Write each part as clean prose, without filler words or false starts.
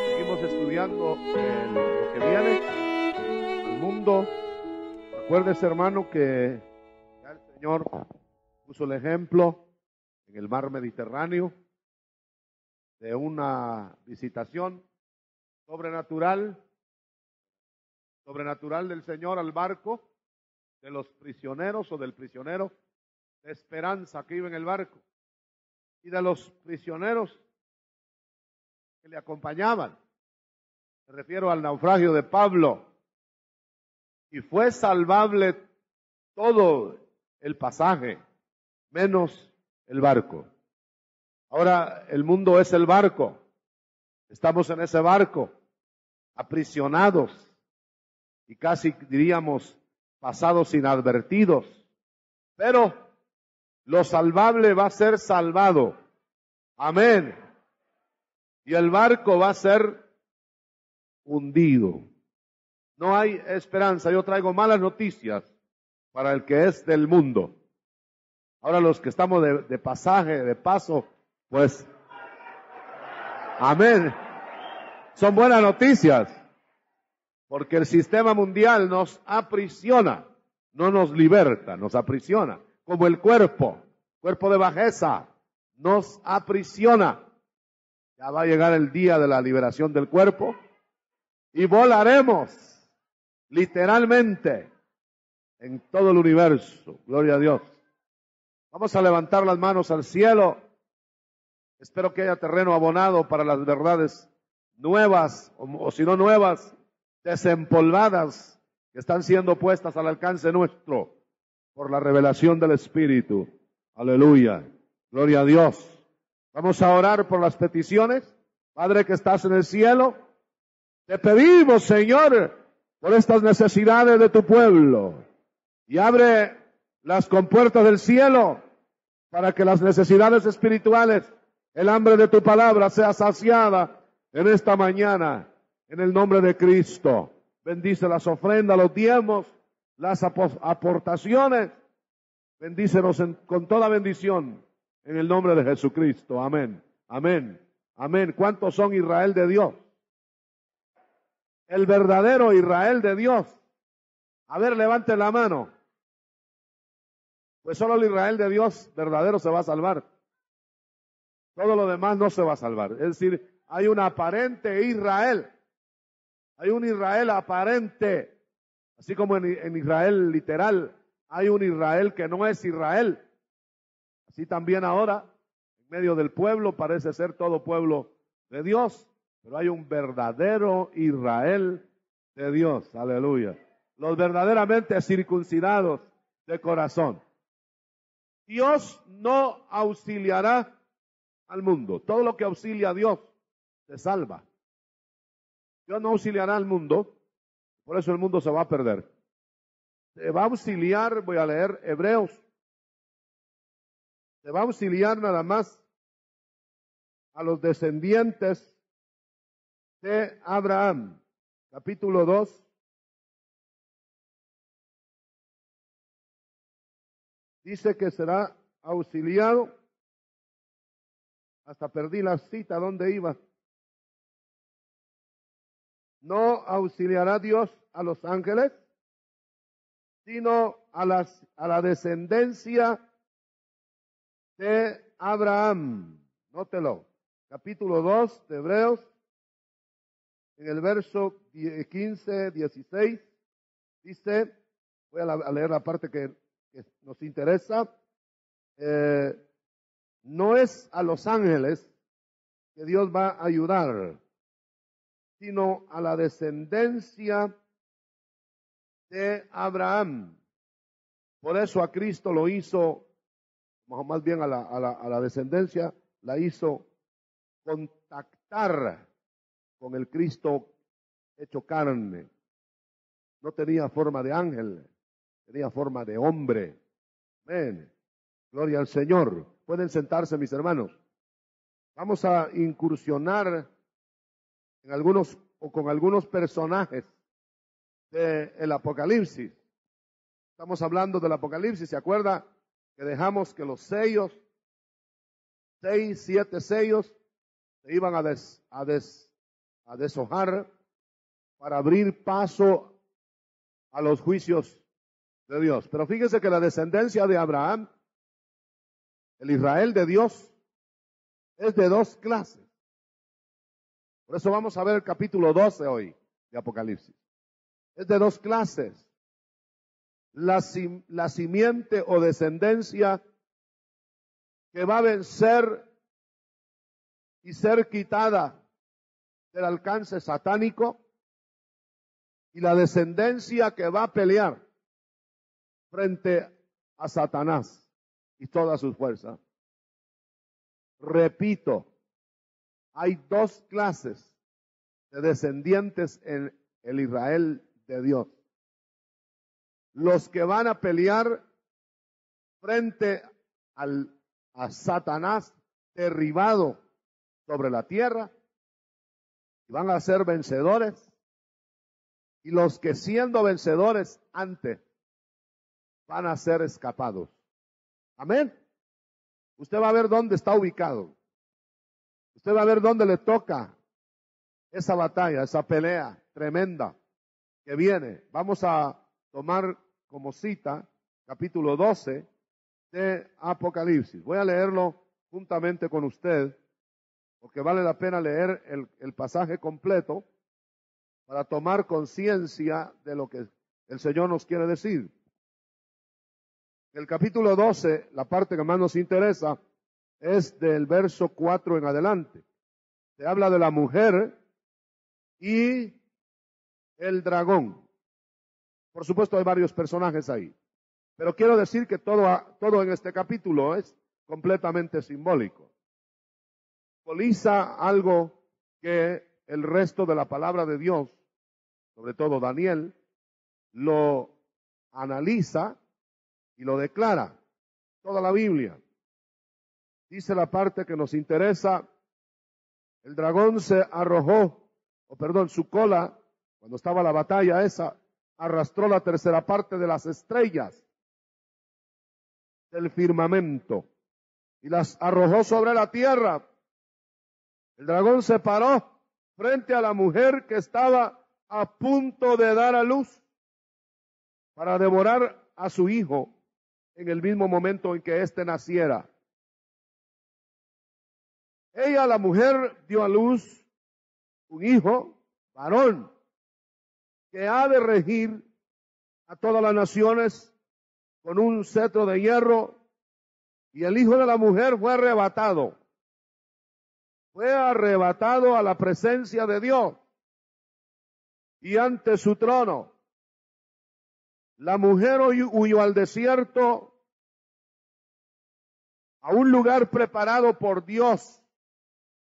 Seguimos estudiando lo que viene al mundo. Recuérdese, hermano, que ya el Señor puso el ejemplo en el mar Mediterráneo de una visitación sobrenatural del Señor al barco, de los prisioneros o del prisionero de esperanza que iba en el barco y de los prisioneros que le acompañaban. Me refiero al naufragio de Pablo. Y fue salvable todo el pasaje, menos el barco. Ahora el mundo es el barco. Estamos en ese barco, aprisionados y casi diríamos pasados inadvertidos. Pero lo salvable va a ser salvado. Amén. Y el barco va a ser hundido. No hay esperanza. Yo traigo malas noticias para el que es del mundo. Ahora los que estamos de pasaje, de paso, pues, amén. Son buenas noticias. Porque el sistema mundial nos aprisiona, no nos liberta, nos aprisiona. Como el cuerpo de bajeza, nos aprisiona. Ya va a llegar el día de la liberación del cuerpo y volaremos. Literalmente, en todo el universo. Gloria a Dios. Vamos a levantar las manos al cielo. Espero que haya terreno abonado para las verdades nuevas, o si no nuevas, desempolvadas, que están siendo puestas al alcance nuestro por la revelación del Espíritu. Aleluya. Gloria a Dios. Vamos a orar por las peticiones. Padre que estás en el cielo, te pedimos, Señor, por estas necesidades de tu pueblo, y abre las compuertas del cielo para que las necesidades espirituales, el hambre de tu palabra sea saciada en esta mañana, en el nombre de Cristo. Bendice las ofrendas, los diezmos, las aportaciones, bendícenos con toda bendición, en el nombre de Jesucristo. Amén, amén, amén. ¿Cuántos son Israel de Dios? El verdadero Israel de Dios. A ver, levante la mano. Pues solo el Israel de Dios verdadero se va a salvar. Todo lo demás no se va a salvar. Es decir, hay un aparente Israel. Hay un Israel aparente. Así como en Israel literal hay un Israel que no es Israel. Así también ahora, en medio del pueblo, parece ser todo pueblo de Dios. Pero hay un verdadero Israel de Dios. Aleluya. Los verdaderamente circuncidados de corazón. Dios no auxiliará al mundo. Todo lo que auxilia a Dios se salva. Dios no auxiliará al mundo. Por eso el mundo se va a perder. Se va a auxiliar, voy a leer Hebreos. Se va a auxiliar nada más a los descendientes de Abraham, capítulo 2, dice que será auxiliado, hasta perdí la cita, ¿dónde iba? No auxiliará Dios a los ángeles, sino a la descendencia de Abraham. Nótelo, capítulo 2 de Hebreos, en el verso 15, 16, dice, voy a leer la parte que nos interesa, no es a los ángeles que Dios va a ayudar, sino a la descendencia de Abraham. Por eso a Cristo lo hizo, más bien a la descendencia, la hizo contactar con el Cristo hecho carne. No tenía forma de ángel, tenía forma de hombre. Amén. Gloria al Señor. Pueden sentarse, mis hermanos. Vamos a incursionar en algunos o con algunos personajes del Apocalipsis. Estamos hablando del Apocalipsis. ¿Se acuerda que dejamos que los sellos, 6, 7 sellos, se iban a deshojar para abrir paso a los juicios de Dios? Pero fíjese que la descendencia de Abraham, el Israel de Dios, es de dos clases. Por eso vamos a ver el capítulo 12 hoy de Apocalipsis. Es de dos clases. La simiente o descendencia que va a vencer y ser quitada del alcance satánico, y la descendencia que va a pelear frente a Satanás y todas sus fuerzas. Repito, hay dos clases de descendientes en el Israel de Dios. Los que van a pelear frente a Satanás derribado sobre la tierra, y van a ser vencedores, y los que siendo vencedores antes van a ser escapados. Amén. Usted va a ver dónde está ubicado. Usted va a ver dónde le toca esa batalla, esa pelea tremenda que viene. Vamos a tomar como cita capítulo 12 de Apocalipsis. Voy a leerlo juntamente con usted, porque vale la pena leer el pasaje completo para tomar conciencia de lo que el Señor nos quiere decir. El capítulo 12, la parte que más nos interesa, es del verso 4 en adelante. Se habla de la mujer y el dragón. Por supuesto hay varios personajes ahí, pero quiero decir que todo en este capítulo es completamente simbólico. Simboliza algo que el resto de la palabra de Dios, sobre todo Daniel, lo analiza y lo declara. Toda la Biblia. Dice la parte que nos interesa: el dragón se arrojó, su cola, cuando estaba la batalla esa, arrastró la tercera parte de las estrellas del firmamento y las arrojó sobre la tierra. El dragón se paró frente a la mujer que estaba a punto de dar a luz para devorar a su hijo en el mismo momento en que éste naciera. Ella, la mujer, dio a luz un hijo, varón, que ha de regir a todas las naciones con un cetro de hierro, y el hijo de la mujer fue arrebatado a la presencia de Dios y ante su trono. La mujer huyó al desierto, a un lugar preparado por Dios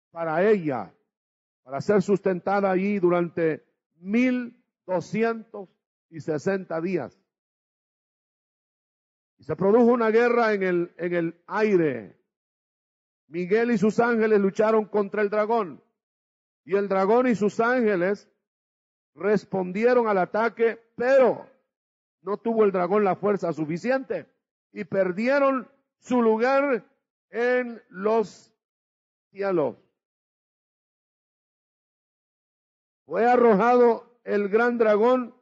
para ella, para ser sustentada allí durante 1260 días. Y se produjo una guerra en el aire. Miguel y sus ángeles lucharon contra el dragón, y el dragón y sus ángeles respondieron al ataque, pero no tuvo el dragón la fuerza suficiente y perdieron su lugar en los cielos. Fue arrojado el gran dragón,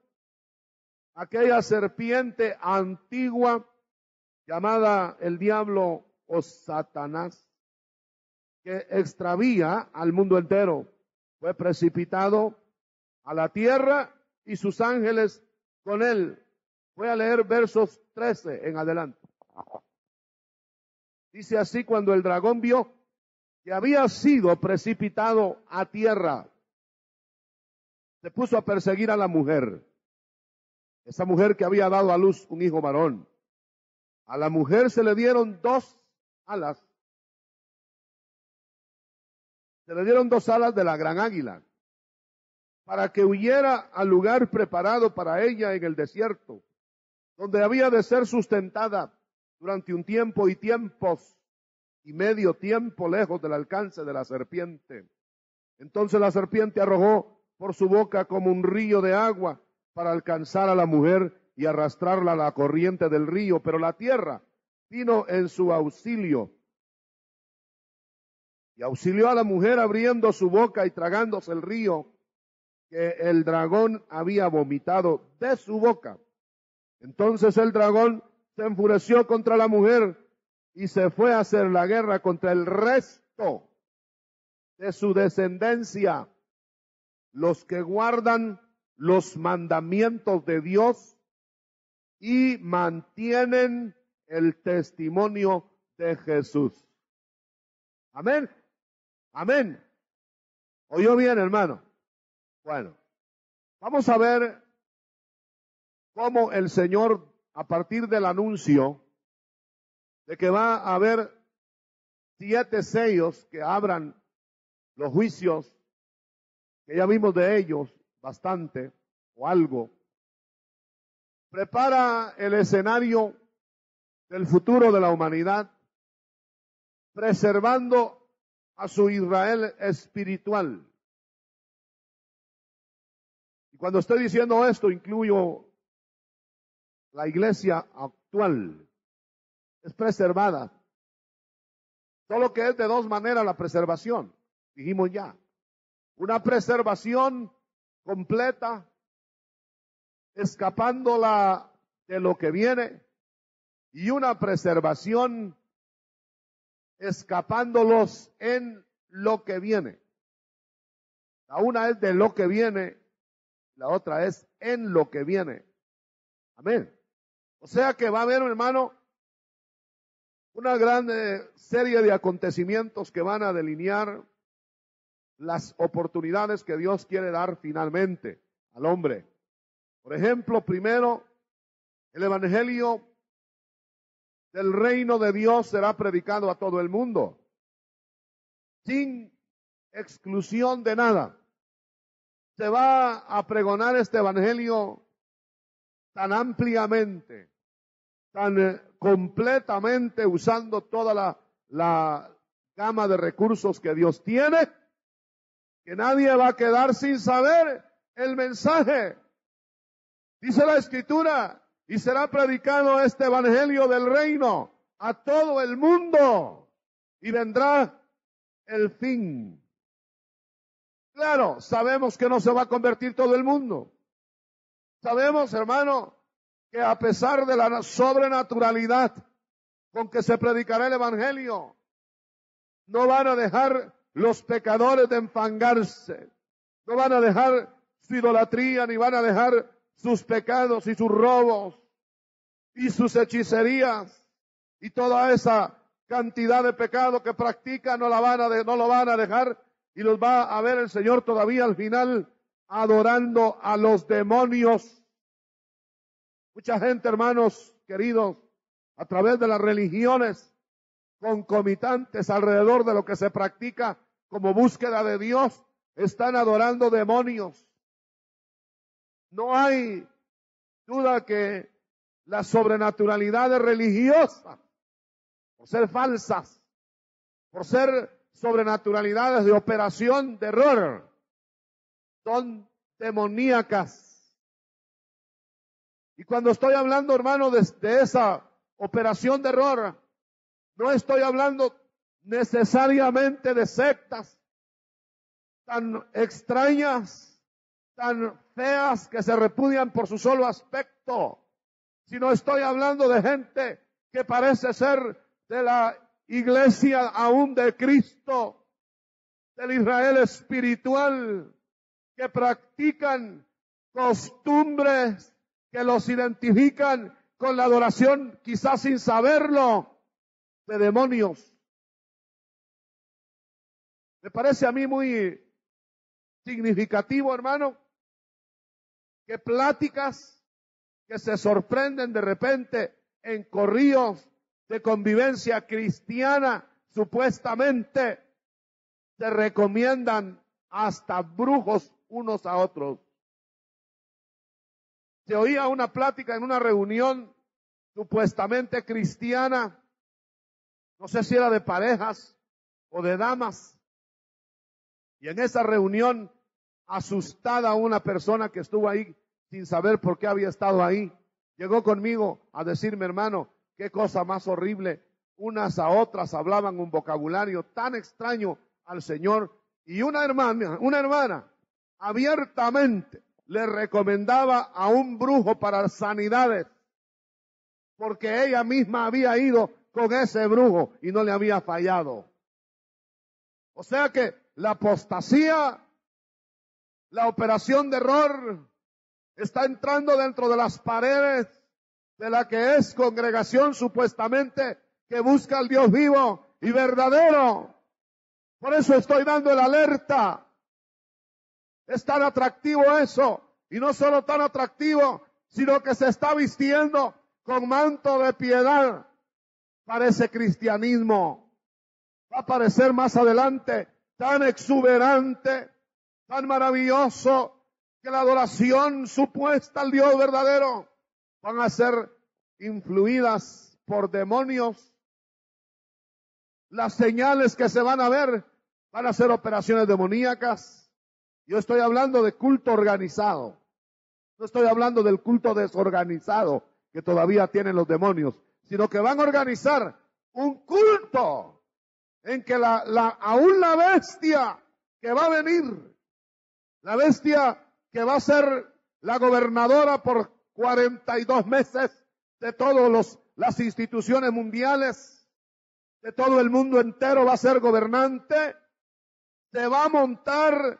aquella serpiente antigua llamada el diablo o Satanás, que extravía al mundo entero. Fue precipitado a la tierra y sus ángeles con él. Voy a leer versos 13 en adelante. Dice así: cuando el dragón vio que había sido precipitado a tierra, se puso a perseguir a la mujer, esa mujer que había dado a luz un hijo varón. A la mujer se le dieron 2 alas. Se le dieron 2 alas de la gran águila, para que huyera al lugar preparado para ella en el desierto, donde había de ser sustentada durante un tiempo y tiempos y medio tiempo lejos del alcance de la serpiente. Entonces la serpiente arrojó por su boca como un río de agua para alcanzar a la mujer y arrastrarla a la corriente del río, pero la tierra vino en su auxilio y auxilió a la mujer abriendo su boca y tragándose el río que el dragón había vomitado de su boca. Entonces el dragón se enfureció contra la mujer y se fue a hacer la guerra contra el resto de su descendencia, los que guardan los mandamientos de Dios y mantienen el testimonio de Jesús. Amén. Amén. ¿Oyó bien, hermano? Bueno, vamos a ver cómo el Señor, a partir del anuncio de que va a haber 7 sellos que abran los juicios, que ya vimos de ellos bastante o algo, prepara el escenario del futuro de la humanidad, preservando a su Israel espiritual. Y cuando estoy diciendo esto, incluyo la iglesia actual. Es preservada. Solo que es de 2 maneras la preservación. Dijimos ya. Una preservación completa, escapándola de lo que viene, y una preservación escapándolos en lo que viene. La una es de lo que viene, la otra es en lo que viene. Amén. O sea que va a haber, hermano, una gran serie de acontecimientos que van a delinear las oportunidades que Dios quiere dar finalmente al hombre. Por ejemplo, primero, el evangelio del reino de Dios será predicado a todo el mundo, sin exclusión de nada. Se va a pregonar este evangelio tan ampliamente, tan completamente, usando toda la gama de recursos que Dios tiene, que nadie va a quedar sin saber el mensaje. Dice la Escritura, y será predicado este evangelio del reino a todo el mundo, y vendrá el fin. Claro, sabemos que no se va a convertir todo el mundo. Sabemos, hermano, que a pesar de la sobrenaturalidad con que se predicará el evangelio, no van a dejar los pecadores de enfangarse, no van a dejar su idolatría, ni van a dejar sus pecados y sus robos y sus hechicerías y toda esa cantidad de pecado que practican, no lo van a dejar, y los va a ver el Señor todavía al final adorando a los demonios. Mucha gente, hermanos queridos, a través de las religiones concomitantes alrededor de lo que se practica como búsqueda de Dios, están adorando demonios. No hay duda que las sobrenaturalidades religiosas, por ser falsas, por ser sobrenaturalidades de operación de error, son demoníacas. Y cuando estoy hablando, hermano, de esa operación de error, no estoy hablando necesariamente de sectas tan extrañas, tan feas que se repudian por su solo aspecto, sino estoy hablando de gente que parece ser de la iglesia aún de Cristo, del Israel espiritual, que practican costumbres que los identifican con la adoración, quizás sin saberlo, de demonios. Me parece a mí muy significativo, hermano, que pláticas que se sorprenden de repente en corrillos de convivencia cristiana, supuestamente se recomiendan hasta brujos unos a otros. Se oía una plática en una reunión supuestamente cristiana, no sé si era de parejas o de damas, y en esa reunión, asustada, una persona que estuvo ahí sin saber por qué había estado ahí, llegó conmigo a decirme: hermano, qué cosa más horrible, unas a otras hablaban un vocabulario tan extraño al Señor, y una hermana abiertamente le recomendaba a un brujo para sanidades, porque ella misma había ido con ese brujo y no le había fallado. O sea que la apostasía, la operación de error, está entrando dentro de las paredes de la que es congregación supuestamente que busca al Dios vivo y verdadero. Por eso estoy dando la alerta. Es tan atractivo eso, y no solo tan atractivo, sino que se está vistiendo con manto de piedad. Parece cristianismo. Va a parecer más adelante tan exuberante, tan maravilloso, que la adoración supuesta al Dios verdadero van a ser influidas por demonios. Las señales que se van a ver van a ser operaciones demoníacas. Yo estoy hablando de culto organizado. No estoy hablando del culto desorganizado que todavía tienen los demonios, sino que van a organizar un culto en que aún la bestia que va a venir, la bestia que va a ser la gobernadora por 42 meses de todas las instituciones mundiales, de todo el mundo entero, va a ser gobernante, se va a montar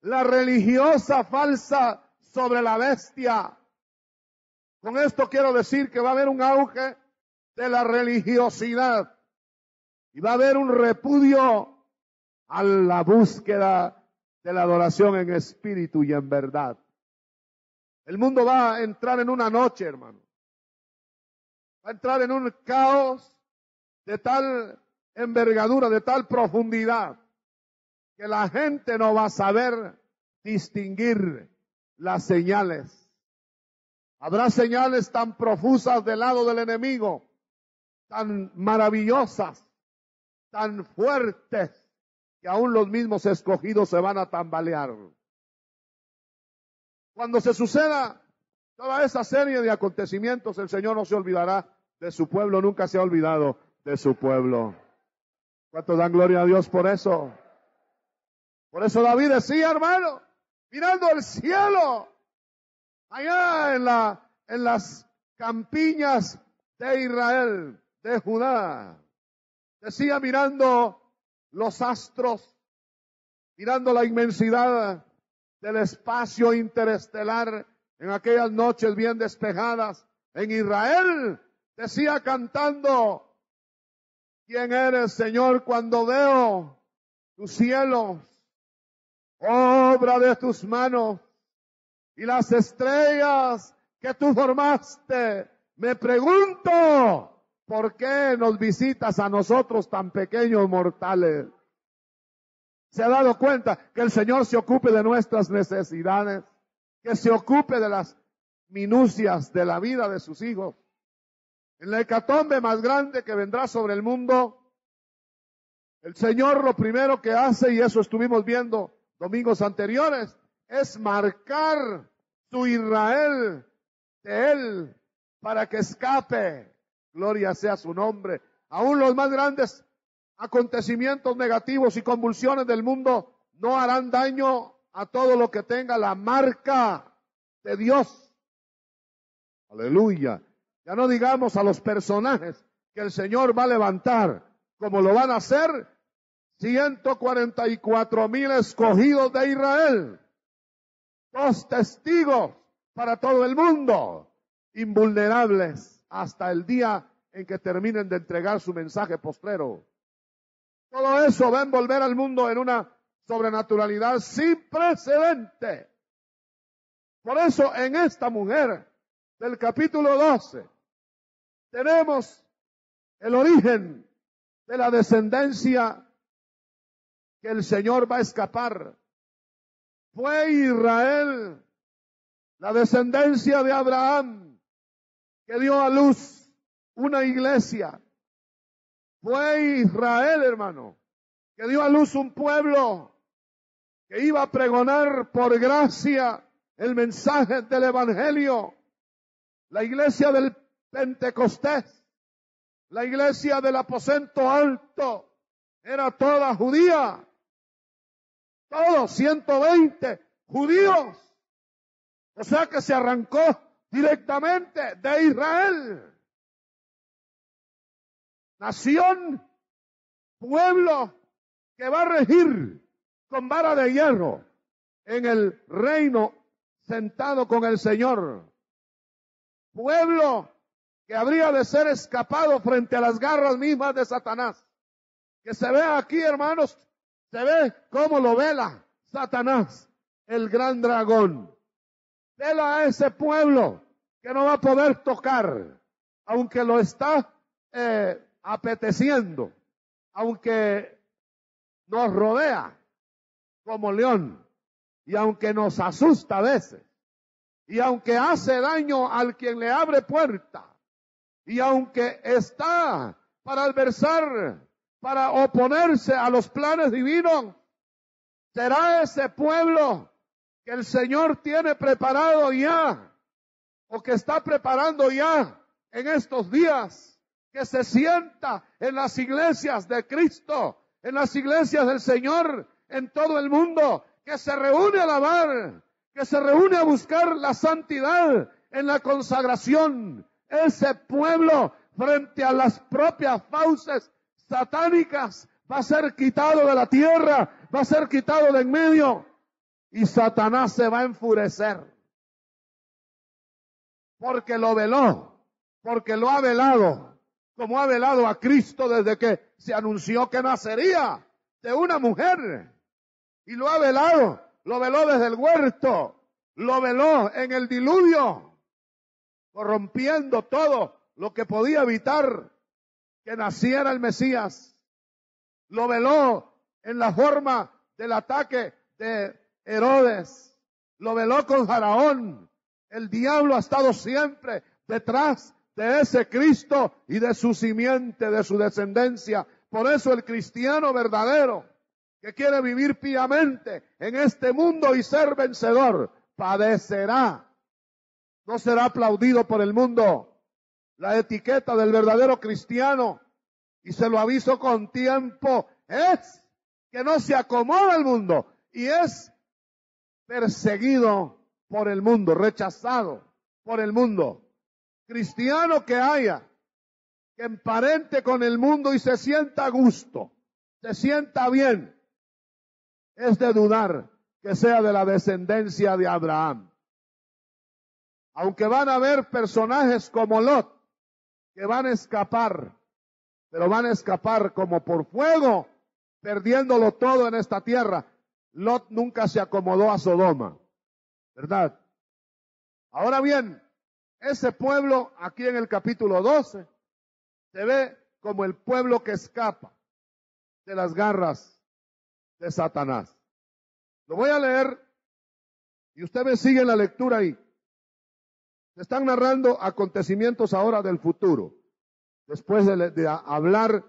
la religiosa falsa sobre la bestia. Con esto quiero decir que va a haber un auge de la religiosidad y va a haber un repudio a la búsqueda de la adoración en espíritu y en verdad. El mundo va a entrar en una noche, hermano. Va a entrar en un caos de tal envergadura, de tal profundidad, que la gente no va a saber distinguir las señales. Habrá señales tan profusas del lado del enemigo, tan maravillosas, tan fuertes, que aún los mismos escogidos se van a tambalear. Cuando se suceda toda esa serie de acontecimientos, el Señor no se olvidará de su pueblo, nunca se ha olvidado de su pueblo. ¿Cuántos dan gloria a Dios por eso? Por eso David decía, hermano, mirando el cielo, allá en las campiñas de Israel, de Judá, decía mirando los astros, mirando la inmensidad del espacio interestelar en aquellas noches bien despejadas en Israel, decía cantando: ¿quién eres, Señor, cuando veo tus cielos, obra de tus manos, y las estrellas que tú formaste? Me pregunto, ¿por qué nos visitas a nosotros tan pequeños mortales? ¿Se ha dado cuenta que el Señor se ocupe de nuestras necesidades? Que se ocupe de las minucias de la vida de sus hijos. En la hecatombe más grande que vendrá sobre el mundo, el Señor lo primero que hace, y eso estuvimos viendo domingos anteriores, es marcar su Israel de Él para que escape. Gloria sea su nombre. Aún los más grandes acontecimientos negativos y convulsiones del mundo no harán daño a todo lo que tenga la marca de Dios. Aleluya. Ya no digamos a los personajes que el Señor va a levantar, como lo van a hacer 144,000 escogidos de Israel. 2 testigos para todo el mundo, invulnerables hasta el día en que terminen de entregar su mensaje postrero. Todo eso va a envolver al mundo en una sobrenaturalidad sin precedente. Por eso en esta mujer del capítulo 12 tenemos el origen de la descendencia que el Señor va a escapar. Fue Israel, la descendencia de Abraham, que dio a luz una iglesia. Fue Israel, hermano, que dio a luz un pueblo que iba a pregonar por gracia el mensaje del evangelio. La iglesia del Pentecostés, la iglesia del aposento alto, era toda judía. Todos 120 judíos. O sea que se arrancó directamente de Israel. Nación, pueblo que va a regir con vara de hierro en el reino sentado con el Señor. Pueblo que habría de ser escapado frente a las garras mismas de Satanás. Que se ve aquí, hermanos, se ve cómo lo vela Satanás, el gran dragón. Vela a ese pueblo que no va a poder tocar, aunque lo está apeteciendo, aunque nos rodea como león, y aunque nos asusta a veces, y aunque hace daño al quien le abre puerta, y aunque está para adversar, para oponerse a los planes divinos, será ese pueblo que el Señor tiene preparado ya, o que está preparando ya en estos días, que se sienta en las iglesias de Cristo, en las iglesias del Señor, en todo el mundo, que se reúne a alabar, que se reúne a buscar la santidad en la consagración. Ese pueblo, frente a las propias fauces satánicas, va a ser quitado de la tierra, va a ser quitado de en medio, y Satanás se va a enfurecer, porque lo veló, porque lo ha velado, como ha velado a Cristo desde que se anunció que nacería de una mujer, y lo ha velado, lo veló desde el huerto, lo veló en el diluvio, corrompiendo todo lo que podía evitar que naciera el Mesías. Lo veló en la forma del ataque de Herodes, lo veló con Faraón. El diablo ha estado siempre detrás de ese Cristo y de su simiente, de su descendencia. Por eso el cristiano verdadero, que quiere vivir piamente en este mundo y ser vencedor, padecerá. No será aplaudido por el mundo. La etiqueta del verdadero cristiano, y se lo aviso con tiempo, es que no se acomoda al mundo y es perseguido por el mundo, rechazado por el mundo. Cristiano que haya, que emparente con el mundo y se sienta a gusto, se sienta bien, es de dudar que sea de la descendencia de Abraham. Aunque van a haber personajes como Lot, que van a escapar, pero van a escapar como por fuego, perdiéndolo todo en esta tierra. Lot nunca se acomodó a Sodoma, ¿verdad? Ahora bien, ese pueblo aquí en el capítulo 12 se ve como el pueblo que escapa de las garras de Satanás. Lo voy a leer y usted me sigue en la lectura ahí. Se están narrando acontecimientos ahora del futuro, después de hablar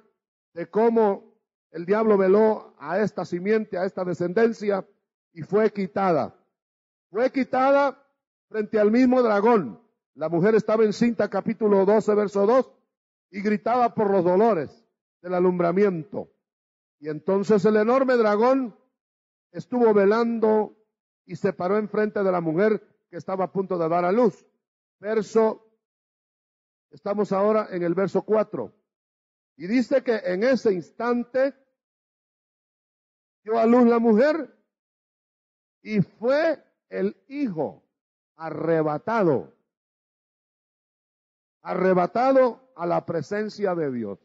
de cómo el diablo veló a esta simiente, a esta descendencia, y fue quitada. Fue quitada frente al mismo dragón. La mujer estaba encinta, capítulo 12, verso 2, y gritaba por los dolores del alumbramiento. Y entonces el enorme dragón estuvo velando y se paró enfrente de la mujer que estaba a punto de dar a luz. Estamos ahora en el verso 4. Y dice que en ese instante dio a luz la mujer y fue el hijo arrebatado a la presencia de Dios.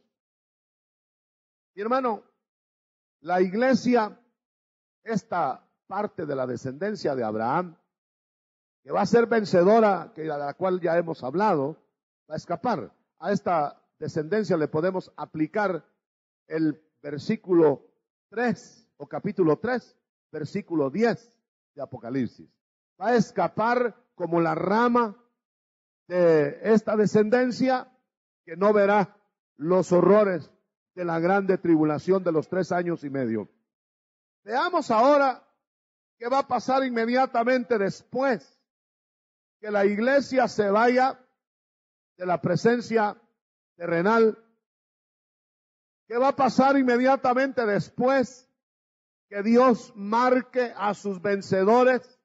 Y hermano, la iglesia, esta parte de la descendencia de Abraham, que va a ser vencedora, de la cual ya hemos hablado, va a escapar. A esta descendencia le podemos aplicar el versículo 3 o capítulo 3, versículo 10 de Apocalipsis. Va a escapar como la rama de esta descendencia que no verá los horrores de la grande tribulación de los 3 años y medio. Veamos ahora qué va a pasar inmediatamente después que la iglesia se vaya de la presencia terrenal. ¿Qué va a pasar inmediatamente después que Dios marque a sus vencedores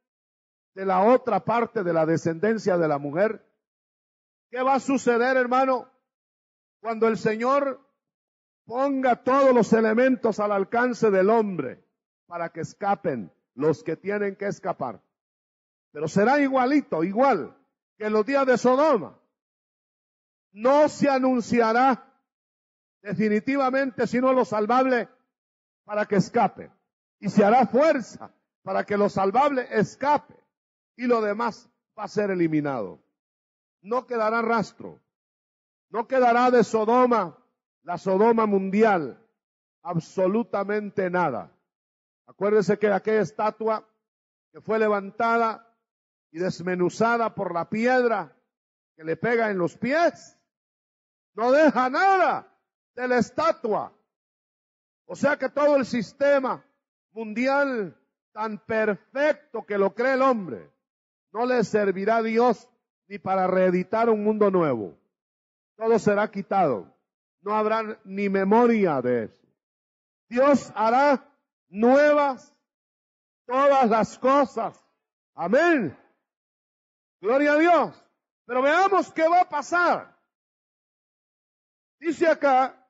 de la otra parte de la descendencia de la mujer? ¿Qué va a suceder, hermano, cuando el Señor ponga todos los elementos al alcance del hombre para que escapen los que tienen que escapar? Pero será igual que en los días de Sodoma. No se anunciará definitivamente sino lo salvable para que escape. Y se hará fuerza para que lo salvable escape. Y lo demás va a ser eliminado. No quedará rastro. No quedará de Sodoma, la Sodoma mundial, absolutamente nada. Acuérdese que aquella estatua que fue levantada y desmenuzada por la piedra que le pega en los pies, no deja nada de la estatua. O sea que todo el sistema mundial tan perfecto que lo cree el hombre, no le servirá a Dios ni para reeditar un mundo nuevo. Todo será quitado. No habrá ni memoria de eso. Dios hará nuevas todas las cosas. Amén. Gloria a Dios. Pero veamos qué va a pasar. Dice acá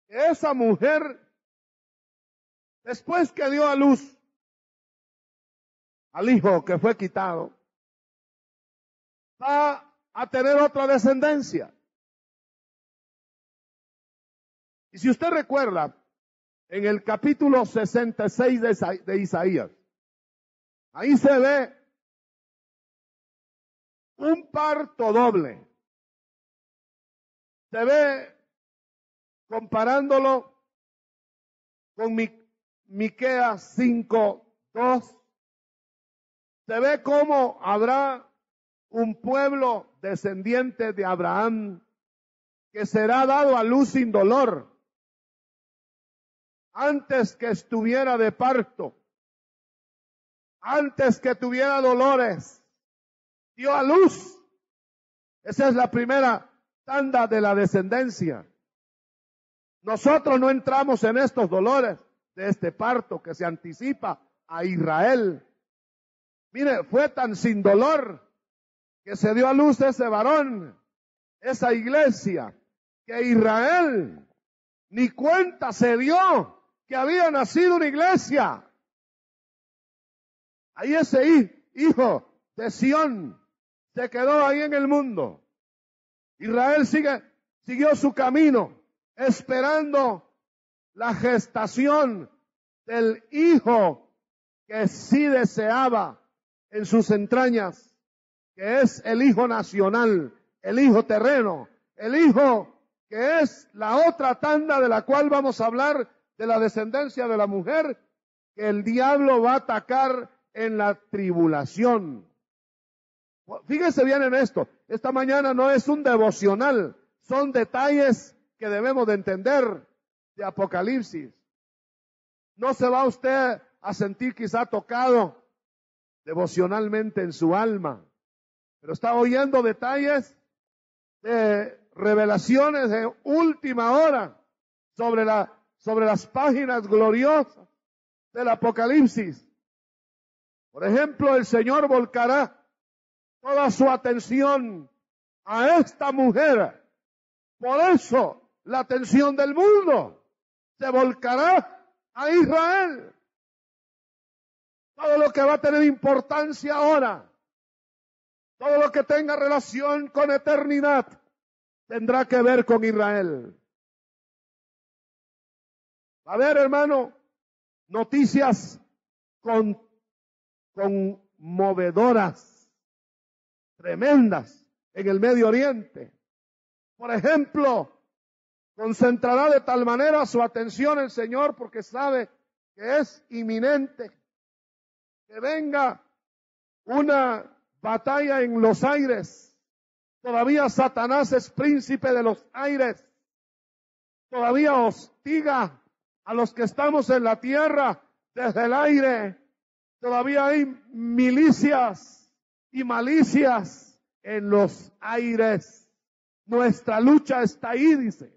que esa mujer, después que dio a luz al hijo que fue quitado, va a tener otra descendencia. Y si usted recuerda, en el capítulo 66 de Isaías, ahí se ve un parto doble. Se ve comparándolo con Miqueas 5:2. Se ve cómo habrá un pueblo descendiente de Abraham que será dado a luz sin dolor. Antes que estuviera de parto, antes que tuviera dolores, dio a luz. Esa es la primera tanda de la descendencia. Nosotros no entramos en estos dolores de este parto que se anticipa a Israel. Mire, fue tan sin dolor que se dio a luz ese varón, esa iglesia, que Israel ni cuenta se dio que había nacido una iglesia. Ahí ese hijo de Sión se quedó ahí en el mundo. Israel siguió su camino, esperando la gestación del hijo que sí deseaba en sus entrañas, que es el hijo nacional, el hijo terreno, el hijo que es la otra tanda de la cual vamos a hablar, de la descendencia de la mujer, que el diablo va a atacar en la tribulación. Fíjese bien en esto, esta mañana no es un devocional, son detalles que debemos de entender de Apocalipsis. No se va usted a sentir quizá tocado devocionalmente en su alma, pero está oyendo detalles de revelaciones de última hora sobre las páginas gloriosas del Apocalipsis. Por ejemplo, el Señor volcará toda su atención a esta mujer. Por eso la atención del mundo se volcará a Israel. Todo lo que va a tener importancia ahora, todo lo que tenga relación con eternidad, tendrá que ver con Israel. A ver, hermano, noticias conmovedoras, tremendas en el Medio Oriente. Por ejemplo, concentrará de tal manera su atención el Señor porque sabe que es inminente que venga una batalla en los aires Todavía Satanás es príncipe de los aires. Todavía hostiga a los que estamos en la tierra desde el aire. Todavía hay milicias y malicias en los aires. Nuestra lucha está ahí, dice.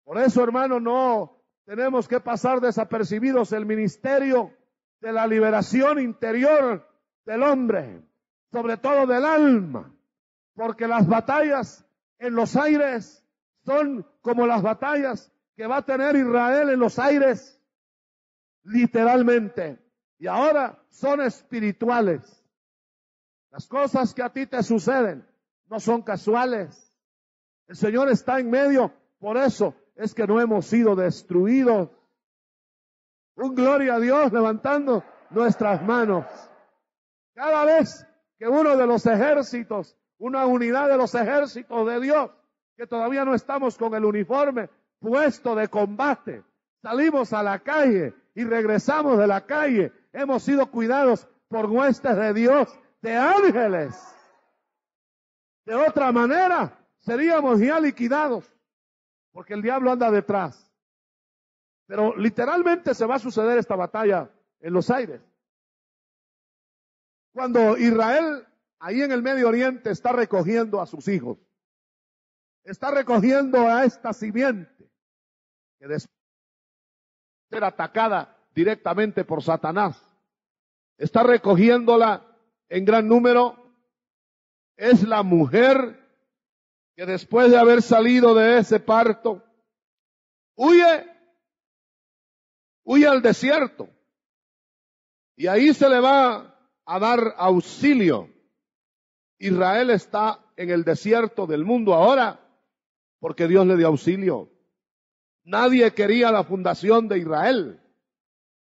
Por eso, hermano, no tenemos que pasar desapercibidos el ministerio de la liberación interior del hombre, sobre todo del alma, porque las batallas en los aires son como las batallas que va a tener Israel en los aires, literalmente, y ahora son espirituales. Las cosas que a ti te suceden no son casuales. El Señor está en medio, por eso es que no hemos sido destruidos. Un gloria a Dios levantando nuestras manos. Cada vez que uno de los ejércitos, una unidad de los ejércitos de Dios, que todavía no estamos con el uniforme puesto de combate, salimos a la calle y regresamos de la calle, hemos sido cuidados por huestes de Dios, de ángeles. De otra manera, seríamos ya liquidados, porque el diablo anda detrás. Pero literalmente se va a suceder esta batalla en los aires. Cuando Israel, ahí en el Medio Oriente, está recogiendo a sus hijos, está recogiendo a esta simiente, que después de ser atacada directamente por Satanás, está recogiéndola en gran número, es la mujer que después de haber salido de ese parto, huye al desierto. Y ahí se le va a dar auxilio. Israel está en el desierto del mundo ahora porque Dios le dio auxilio. Nadie quería la fundación de Israel.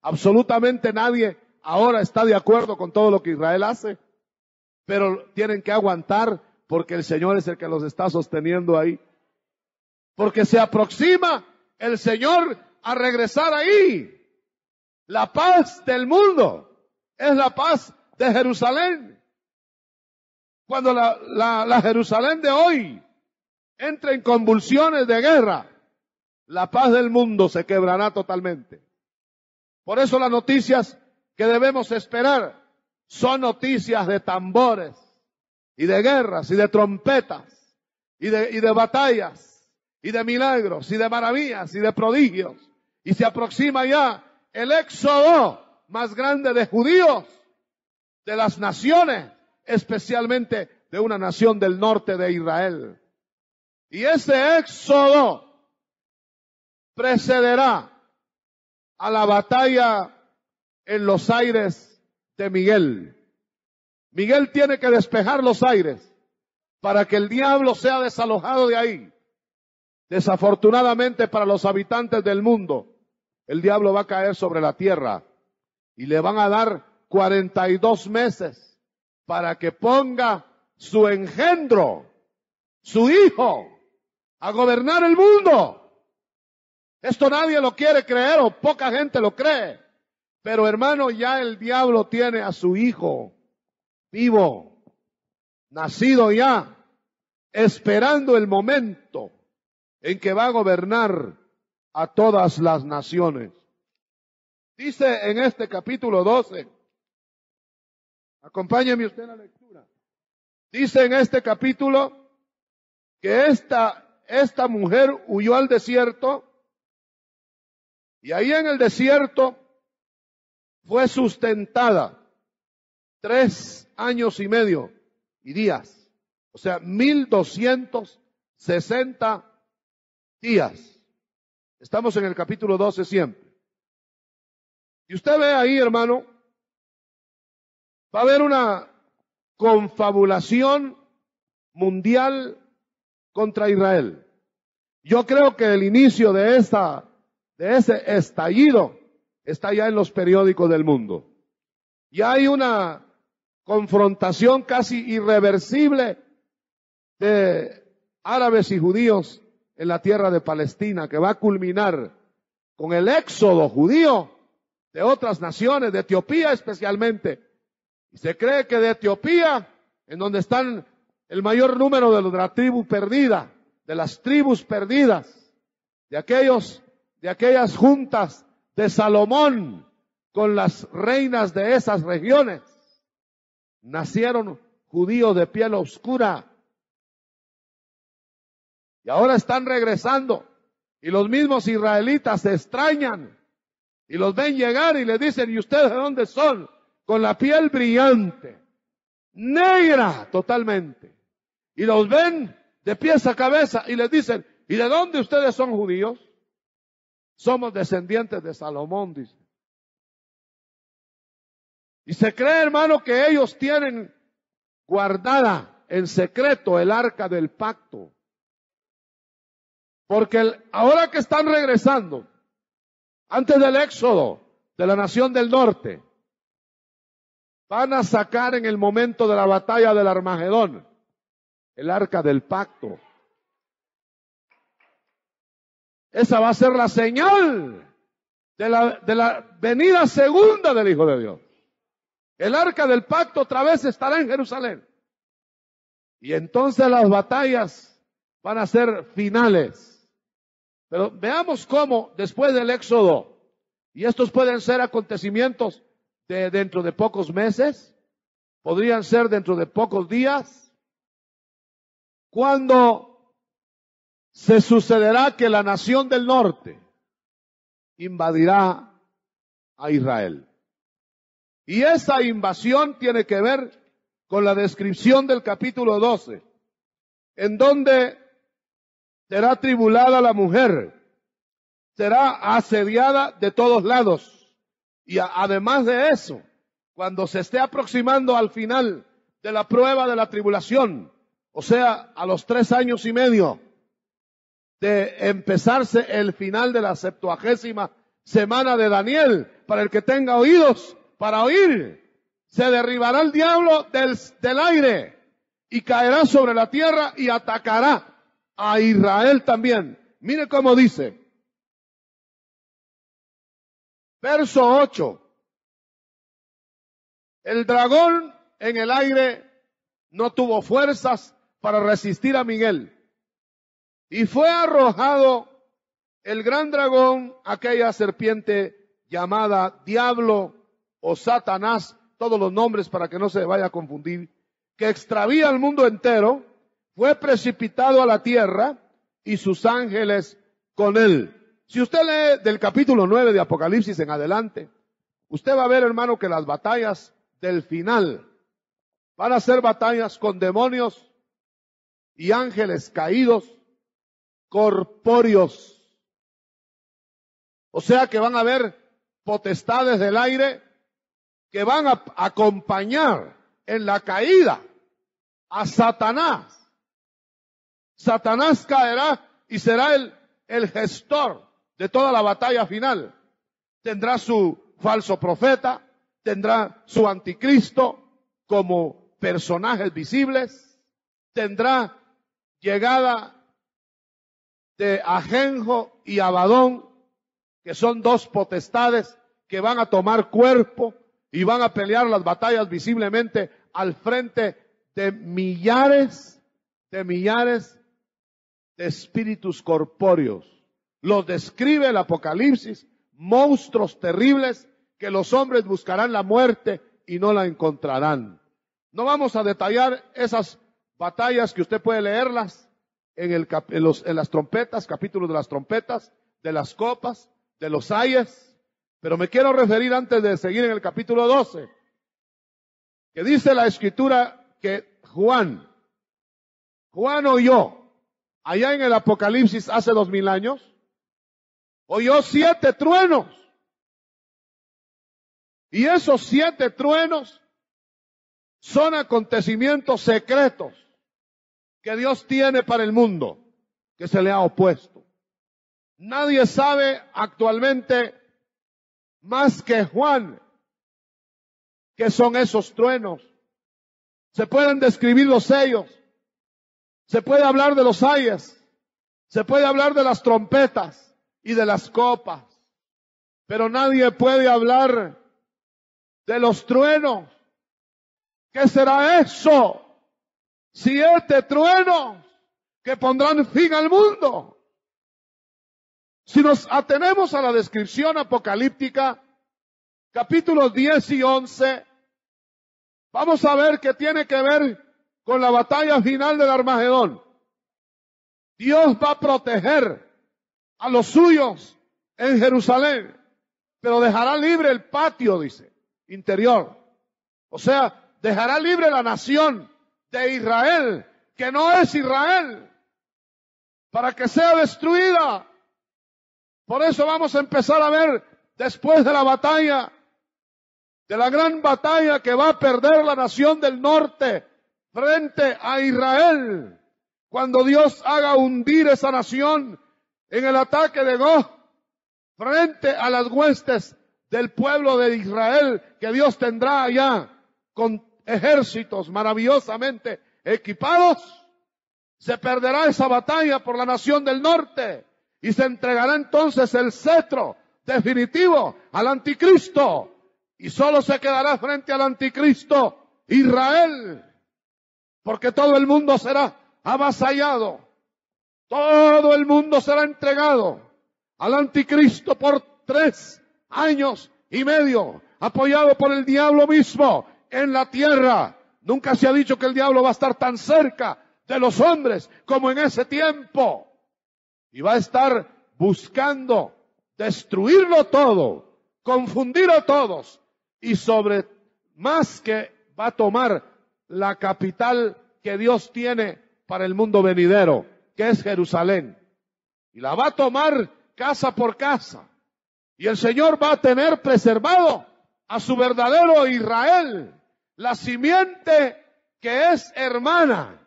Absolutamente nadie ahora está de acuerdo con todo lo que Israel hace. Pero tienen que aguantar porque el Señor es el que los está sosteniendo ahí. Porque se aproxima el Señor a regresar ahí. La paz del mundo es la paz de Jerusalén. Cuando la Jerusalén de hoy entra en convulsiones de guerra, la paz del mundo se quebrará totalmente. Por eso las noticias que debemos esperar son noticias de tambores y de guerras y de trompetas y de batallas y de milagros y de maravillas y de prodigios. Y se aproxima ya el éxodo más grande de judíos de las naciones, especialmente de una nación del norte de Israel. Y ese éxodo precederá a la batalla en los aires de Miguel. Miguel tiene que despejar los aires para que el diablo sea desalojado de ahí. Desafortunadamente para los habitantes del mundo, el diablo va a caer sobre la tierra y le van a dar 42 meses para que ponga su engendro, su hijo, a gobernar el mundo. Esto nadie lo quiere creer o poca gente lo cree. Pero hermano, ya el diablo tiene a su hijo vivo, nacido ya, esperando el momento en que va a gobernar a todas las naciones. Dice en este capítulo 12, acompáñeme usted en la lectura. Dice en este capítulo que esta mujer huyó al desierto y ahí en el desierto fue sustentada 3 años y medio y días, o sea, 1260 días. Estamos en el capítulo 12 siempre. Y usted ve ahí, hermano, va a haber una confabulación mundial contra Israel. Yo creo que el inicio de ese estallido está ya en los periódicos del mundo. Ya hay una confrontación casi irreversible de árabes y judíos en la tierra de Palestina, que va a culminar con el éxodo judío de otras naciones, de Etiopía especialmente. Y se cree que de Etiopía, en donde están el mayor número de la tribu perdida, de las tribus perdidas, de aquellas juntas de Salomón con las reinas de esas regiones. Nacieron judíos de piel oscura y ahora están regresando, y los mismos israelitas se extrañan y los ven llegar y les dicen: ¿y ustedes de dónde son? Con la piel brillante, negra totalmente, y los ven de pies a cabeza y les dicen: ¿y de dónde ustedes son judíos? Somos descendientes de Salomón, dice. Y se cree, hermano, que ellos tienen guardada en secreto el arca del pacto. Porque ahora que están regresando, antes del éxodo de la nación del norte, van a sacar en el momento de la batalla del Armagedón el arca del pacto. Esa va a ser la señal de la venida segunda del Hijo de Dios. El arca del pacto otra vez estará en Jerusalén. Y entonces las batallas van a ser finales. Pero veamos cómo después del éxodo, y estos pueden ser acontecimientos de dentro de pocos meses, podrían ser dentro de pocos días, cuando se sucederá que la nación del norte invadirá a Israel. Y esa invasión tiene que ver con la descripción del capítulo 12, en donde será tribulada la mujer, será asediada de todos lados. Y además de eso, cuando se esté aproximando al final de la prueba de la tribulación, o sea, a los 3 años y medio de empezarse el final de la 70ª semana de Daniel, para el que tenga oídos para oír, se derribará el diablo del aire y caerá sobre la tierra y atacará a Israel también. Mire cómo dice. Verso 8. El dragón en el aire no tuvo fuerzas para resistir a Miguel. Y fue arrojado el gran dragón, aquella serpiente llamada Diablo o Satanás, todos los nombres para que no se vaya a confundir, que extravía al mundo entero, fue precipitado a la tierra y sus ángeles con él. Si usted lee del capítulo 9 de Apocalipsis en adelante, usted va a ver, hermano, que las batallas del final van a ser batallas con demonios y ángeles caídos, corpóreos. O sea que van a haber potestades del aire que van a acompañar en la caída a Satanás. Satanás caerá y será el gestor de toda la batalla final. Tendrá su falso profeta, tendrá su anticristo como personajes visibles, tendrá llegada de Ajenjo y Abadón, que son 2 potestades que van a tomar cuerpo y van a pelear las batallas visiblemente al frente de millares de espíritus corpóreos. Los describe el Apocalipsis, monstruos terribles que los hombres buscarán la muerte y no la encontrarán. No vamos a detallar esas batallas que usted puede leerlas en las trompetas, capítulos de las trompetas, de las copas, de los ayes, pero me quiero referir antes de seguir en el capítulo 12, que dice la Escritura que Juan oyó, allá en el Apocalipsis hace 2000 años, oyó 7 truenos. Y esos 7 truenos son acontecimientos secretos que Dios tiene para el mundo, que se le ha opuesto. Nadie sabe actualmente más que Juan qué son esos truenos. Se pueden describir los sellos, se puede hablar de los ayes, se puede hablar de las trompetas y de las copas, pero nadie puede hablar de los truenos. ¿Qué será eso? 7 truenos que pondrán fin al mundo. Si nos atenemos a la descripción apocalíptica, capítulos 10 y 11, vamos a ver que tiene que ver con la batalla final del Armagedón. Dios va a proteger a los suyos en Jerusalén, pero dejará libre el patio, dice, interior. O sea, dejará libre la nación de Israel, que no es Israel, para que sea destruida. Por eso vamos a empezar a ver, después de la batalla, de la gran batalla que va a perder la nación del norte frente a Israel, cuando Dios haga hundir esa nación en el ataque de Gog, frente a las huestes del pueblo de Israel, que Dios tendrá allá con ejércitos maravillosamente equipados, se perderá esa batalla por la nación del norte y se entregará entonces el cetro definitivo al anticristo, y solo se quedará frente al anticristo Israel, porque todo el mundo será avasallado, todo el mundo será entregado al anticristo por 3 años y medio, apoyado por el diablo mismo en la tierra. Nunca se ha dicho que el diablo va a estar tan cerca de los hombres como en ese tiempo, y va a estar buscando destruirlo todo, confundir a todos, y sobre más que va a tomar la capital que Dios tiene para el mundo venidero, que es Jerusalén, y la va a tomar casa por casa, y el Señor va a tener preservado a su verdadero Israel, la simiente que es hermana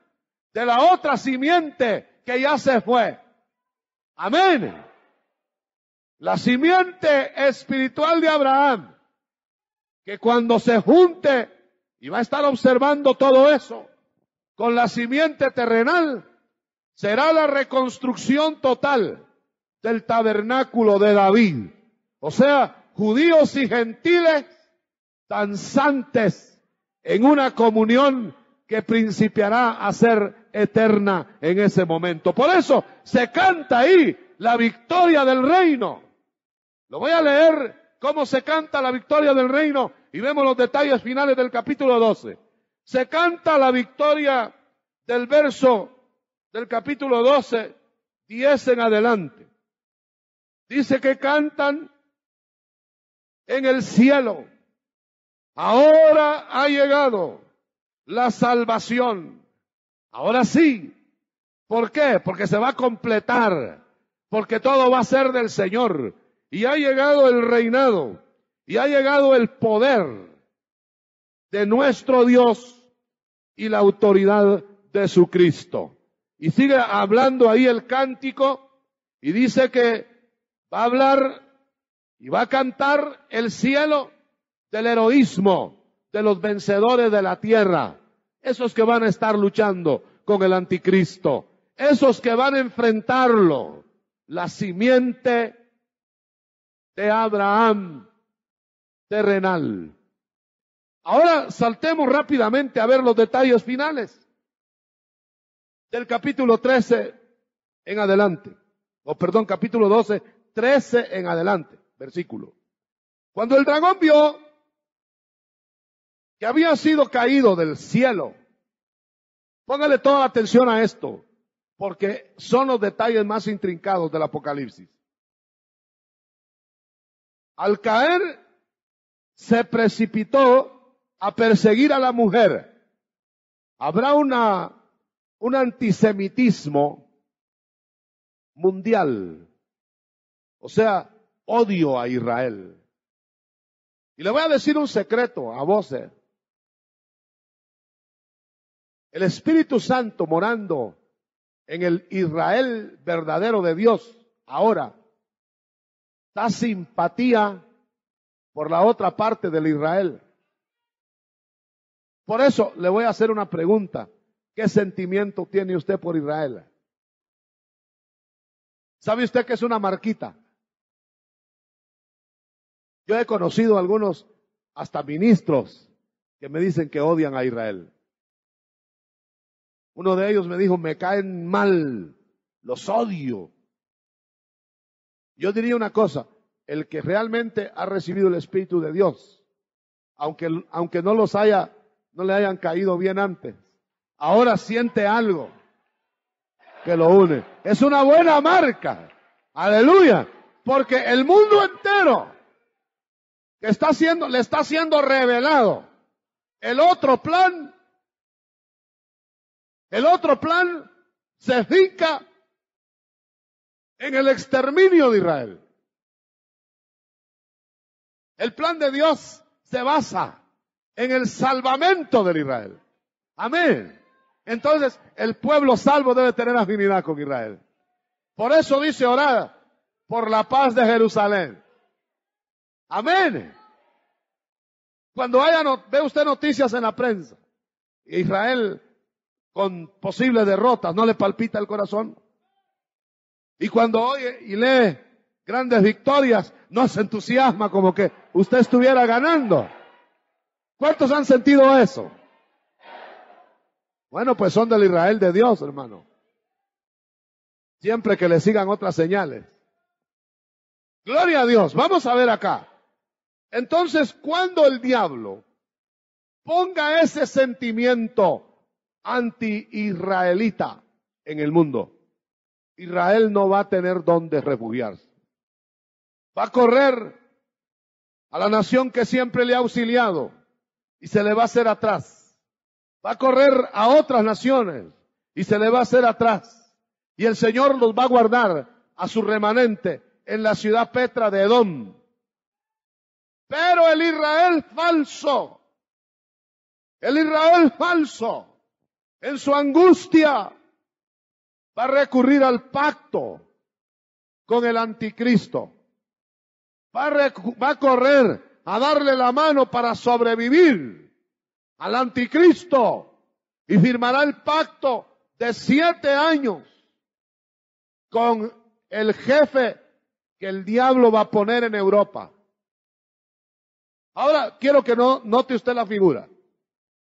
de la otra simiente que ya se fue. Amén. La simiente espiritual de Abraham, que cuando se junte, y va a estar observando todo eso, con la simiente terrenal, será la reconstrucción total del tabernáculo de David. O sea, judíos y gentiles danzantes en una comunión que principiará a ser eterna en ese momento. Por eso se canta ahí la victoria del reino. Lo voy a leer cómo se canta la victoria del reino y vemos los detalles finales del capítulo 12. Se canta la victoria del verso del capítulo 12, 10 en adelante. Dice que cantan en el cielo: ahora ha llegado la salvación. Ahora sí. ¿Por qué? Porque se va a completar, porque todo va a ser del Señor. Y ha llegado el reinado, y ha llegado el poder de nuestro Dios y la autoridad de su Cristo. Y sigue hablando ahí el cántico, y dice que va a hablar y va a cantar el cielo del heroísmo de los vencedores de la tierra, esos que van a estar luchando con el anticristo, esos que van a enfrentarlo, la simiente de Abraham terrenal. Ahora saltemos rápidamente a ver los detalles finales del capítulo 13 en adelante, capítulo 12, 13 en adelante, versículo. Cuando el dragón vio que había sido caído del cielo, póngale toda la atención a esto, porque son los detalles más intrincados del Apocalipsis. Al caer, se precipitó a perseguir a la mujer. Habrá un antisemitismo mundial, o sea, odio a Israel. Y le voy a decir un secreto a voces. El Espíritu Santo morando en el Israel verdadero de Dios ahora da simpatía por la otra parte del Israel. Por eso le voy a hacer una pregunta. ¿Qué sentimiento tiene usted por Israel? ¿Sabe usted que es una marquita? Yo he conocido algunos, hasta ministros, que me dicen que odian a Israel. Uno de ellos me dijo, me caen mal, los odio. Yo diría una cosa, el que realmente ha recibido el Espíritu de Dios, aunque no le hayan caído bien antes, ahora siente algo que lo une. Es una buena marca. Aleluya. Porque el mundo entero le está siendo revelado. El otro plan se finca en el exterminio de Israel. El plan de Dios se basa en el salvamento de Israel. Amén. Entonces, el pueblo salvo debe tener afinidad con Israel. Por eso dice orar por la paz de Jerusalén. Amén. Cuando ve usted noticias en la prensa, Israel con posibles derrotas, ¿no le palpita el corazón? Y cuando oye y lee grandes victorias, no se entusiasma como que usted estuviera ganando. ¿Cuántos han sentido eso? Bueno, pues son del Israel de Dios, hermano. Siempre que le sigan otras señales. Gloria a Dios. Vamos a ver acá. Entonces, cuando el diablo ponga ese sentimiento anti-israelita en el mundo, Israel no va a tener dónde refugiarse. Va a correr a la nación que siempre le ha auxiliado y se le va a hacer atrás. Va a correr a otras naciones y se le va a hacer atrás. Y el Señor los va a guardar a su remanente en la ciudad Petra de Edom. Pero el Israel falso, en su angustia, va a recurrir al pacto con el anticristo. Va a correr a darle la mano para sobrevivir al anticristo y firmará el pacto de 7 años con el jefe que el diablo va a poner en Europa. Ahora quiero que note usted la figura.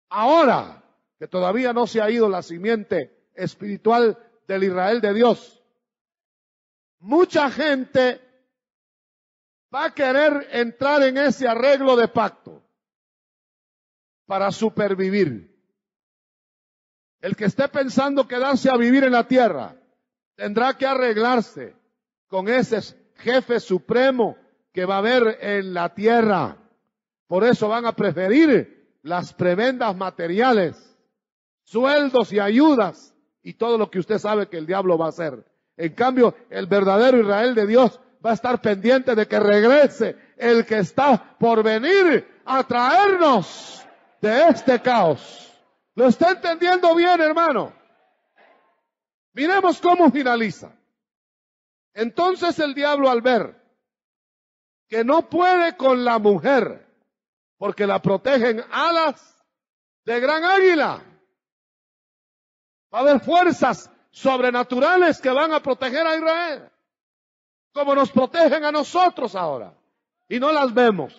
Ahora que todavía no se ha ido la simiente espiritual del Israel de Dios, mucha gente va a querer entrar en ese arreglo de pacto para supervivir. El que esté pensando quedarse a vivir en la tierra tendrá que arreglarse con ese jefe supremo que va a haber en la tierra. Por eso van a preferir las prebendas materiales, sueldos y ayudas y todo lo que usted sabe que el diablo va a hacer. En cambio, el verdadero Israel de Dios va a estar pendiente de que regrese el que está por venir a traernos de este caos. ¿Lo está entendiendo bien, hermano? Miremos cómo finaliza. Entonces el diablo, al ver que no puede con la mujer, porque la protegen alas de gran águila, va a haber fuerzas sobrenaturales que van a proteger a Israel, como nos protegen a nosotros ahora, y no las vemos.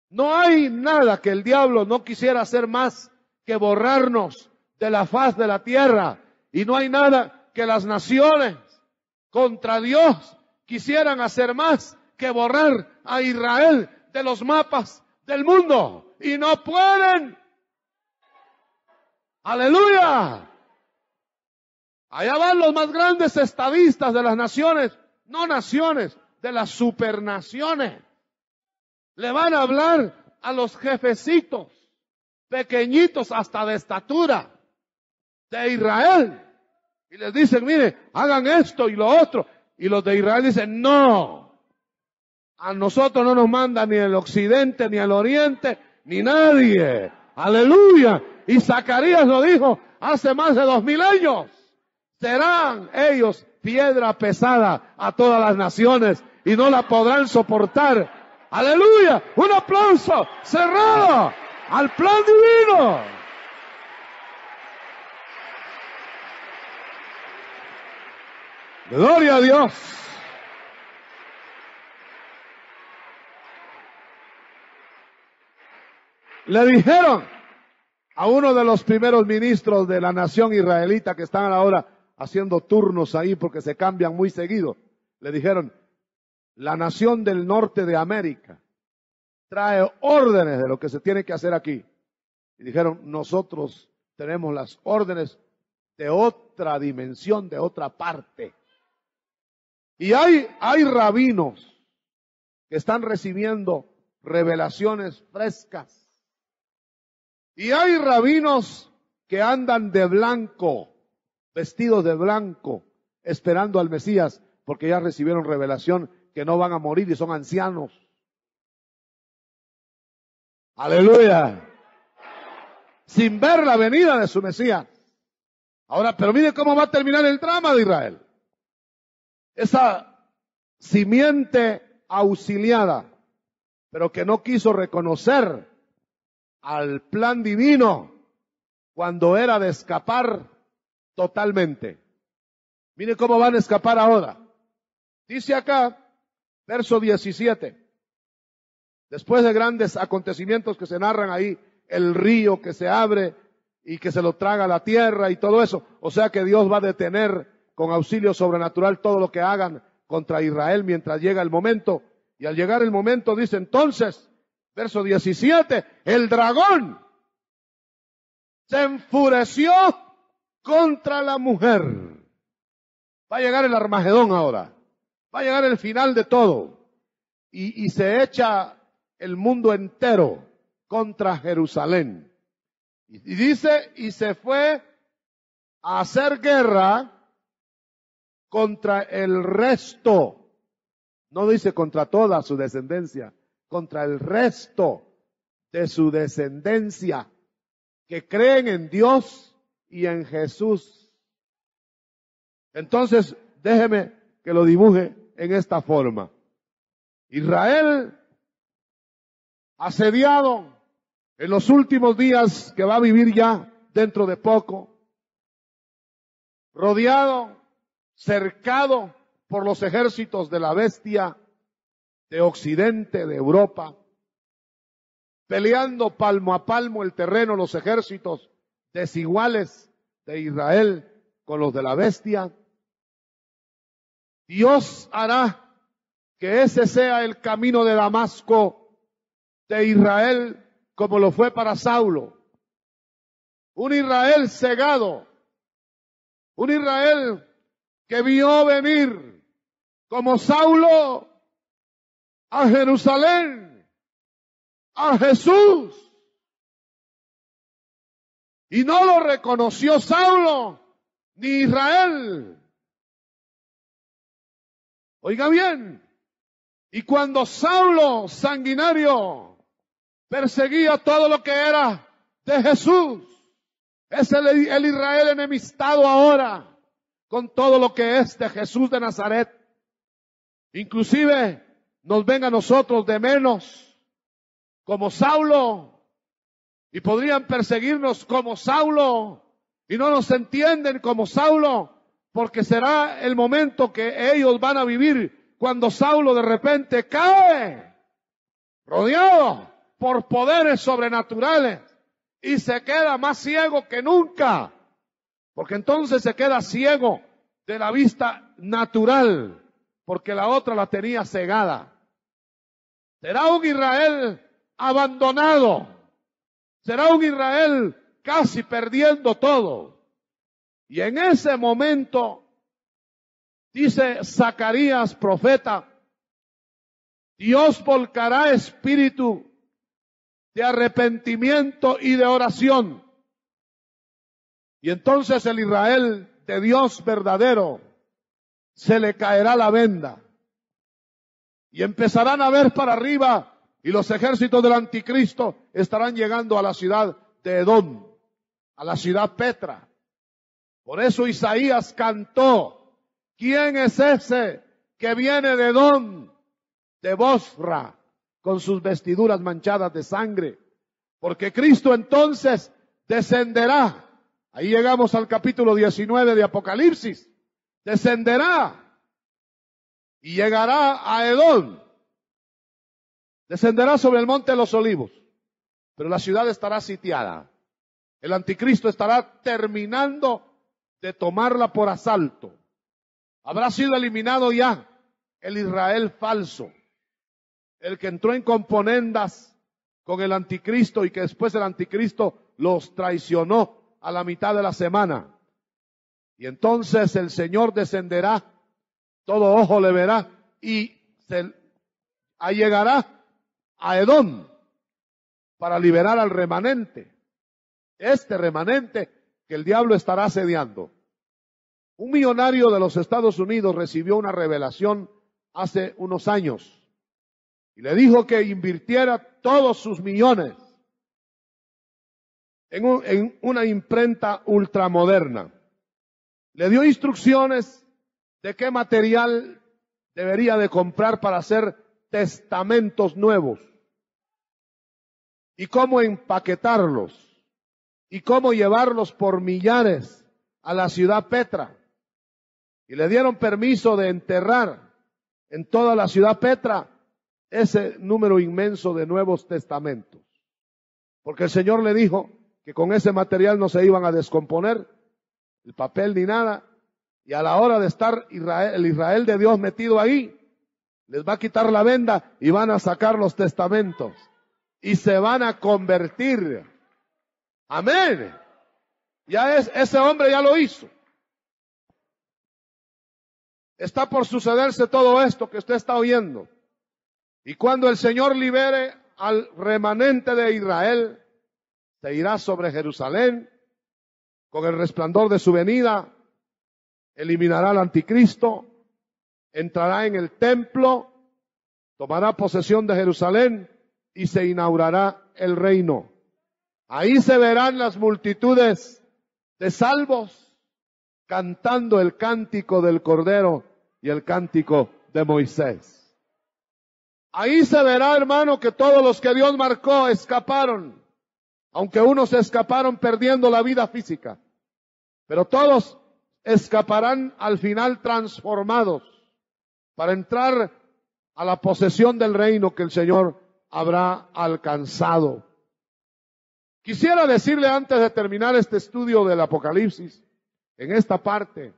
No hay nada que el diablo no quisiera hacer más que borrarnos de la faz de la tierra, y no hay nada que las naciones contra Dios quisieran hacer más que borrar a Israel de los mapas del mundo, y no pueden. ¡Aleluya! Allá van los más grandes estadistas de las naciones, no naciones, de las supernaciones. Le van a hablar a los jefecitos, pequeñitos hasta de estatura, de Israel. Y les dicen, mire, hagan esto y lo otro. Y los de Israel dicen, no. A nosotros no nos manda ni el occidente, ni el oriente, ni nadie. Aleluya. Y Zacarías lo dijo hace más de 2000 años. Serán ellos piedra pesada a todas las naciones y no la podrán soportar. Aleluya. Un aplauso cerrado al plan divino. Gloria a Dios. Le dijeron a uno de los primeros ministros de la nación israelita que están ahora haciendo turnos ahí porque se cambian muy seguido. Le dijeron, la nación del norte de América trae órdenes de lo que se tiene que hacer aquí. Y dijeron, nosotros tenemos las órdenes de otra dimensión, de otra parte. Y hay rabinos que están recibiendo revelaciones frescas. Y hay rabinos que andan de blanco, vestidos de blanco, esperando al Mesías, porque ya recibieron revelación que no van a morir y son ancianos. Aleluya. Sin ver la venida de su Mesías. Ahora, pero mire cómo va a terminar el drama de Israel. Esa simiente auxiliada, pero que no quiso reconocer al plan divino cuando era de escapar totalmente. Mire cómo van a escapar ahora. Dice acá, verso 17. Después de grandes acontecimientos que se narran ahí, el río que se abre y que se lo traga la tierra y todo eso. O sea que Dios va a detener con auxilio sobrenatural todo lo que hagan contra Israel mientras llega el momento. Y al llegar el momento dice entonces, verso 17, el dragón se enfureció contra la mujer. Va a llegar el Armagedón ahora. Va a llegar el final de todo. Y se echa el mundo entero contra Jerusalén. Y dice, y se fue a hacer guerra contra el resto. No dice contra toda su descendencia, contra el resto de su descendencia que creen en Dios y en Jesús. Entonces, déjeme que lo dibuje en esta forma. Israel asediado en los últimos días que va a vivir ya dentro de poco, rodeado, cercado por los ejércitos de la bestia de Occidente, de Europa, peleando palmo a palmo el terreno, los ejércitos desiguales de Israel con los de la bestia. Dios hará que ese sea el camino de Damasco de Israel, como lo fue para Saulo. Un Israel cegado, un Israel que vio venir como Saulo a Jerusalén, a Jesús. Y no lo reconoció Saulo ni Israel. Oiga bien, y cuando Saulo sanguinario perseguía todo lo que era de Jesús, es el Israel enemistado ahora con todo lo que es de Jesús de Nazaret. Inclusive nos ven a nosotros de menos como Saulo y podrían perseguirnos como Saulo y no nos entienden como Saulo porque será el momento que ellos van a vivir cuando Saulo de repente cae rodeado por poderes sobrenaturales y se queda más ciego que nunca, porque entonces se queda ciego de la vista natural, porque la otra la tenía cegada. Será un Israel abandonado, será un Israel casi perdiendo todo. Y en ese momento, dice Zacarías, profeta, Dios volcará espíritu de arrepentimiento y de oración. Y entonces el Israel de Dios verdadero se le caerá la venda. Y empezarán a ver para arriba y los ejércitos del anticristo estarán llegando a la ciudad de Edom, a la ciudad Petra. Por eso Isaías cantó, ¿quién es ese que viene de Edom? De Bosra, con sus vestiduras manchadas de sangre. Porque Cristo entonces descenderá. Ahí llegamos al capítulo 19 de Apocalipsis. Descenderá y llegará a Edom. Descenderá sobre el monte de los olivos, pero la ciudad estará sitiada. El anticristo estará terminando de tomarla por asalto. Habrá sido eliminado ya el Israel falso, el que entró en componendas con el anticristo y que después el anticristo los traicionó a la mitad de la semana. Y entonces el Señor descenderá, todo ojo le verá y se allegará a Edom para liberar al remanente. Este remanente que el diablo estará asediando. Un millonario de los Estados Unidos recibió una revelación hace unos años y le dijo que invirtiera todos sus millones en una imprenta ultramoderna. Le dio instrucciones de qué material debería de comprar para hacer testamentos nuevos y cómo empaquetarlos y cómo llevarlos por millares a la ciudad Petra. Y le dieron permiso de enterrar en toda la ciudad Petra ese número inmenso de nuevos testamentos. Porque el Señor le dijo que con ese material no se iban a descomponer el papel ni nada. Y a la hora de estar el Israel de Dios metido ahí, les va a quitar la venda y van a sacar los testamentos. Y se van a convertir. Amén. Ese hombre ya lo hizo. Está por sucederse todo esto que usted está oyendo. Y cuando el Señor libere al remanente de Israel, se irá sobre Jerusalén con el resplandor de su venida, eliminará al anticristo, entrará en el templo, tomará posesión de Jerusalén y se inaugurará el reino. Ahí se verán las multitudes de salvos cantando el cántico del Cordero y el cántico de Moisés. Ahí se verá, hermano, que todos los que Dios marcó escaparon, aunque unos escaparon perdiendo la vida física, pero todos escaparán al final transformados para entrar a la posesión del reino que el Señor habrá alcanzado. Quisiera decirle antes de terminar este estudio del Apocalipsis, en esta parte,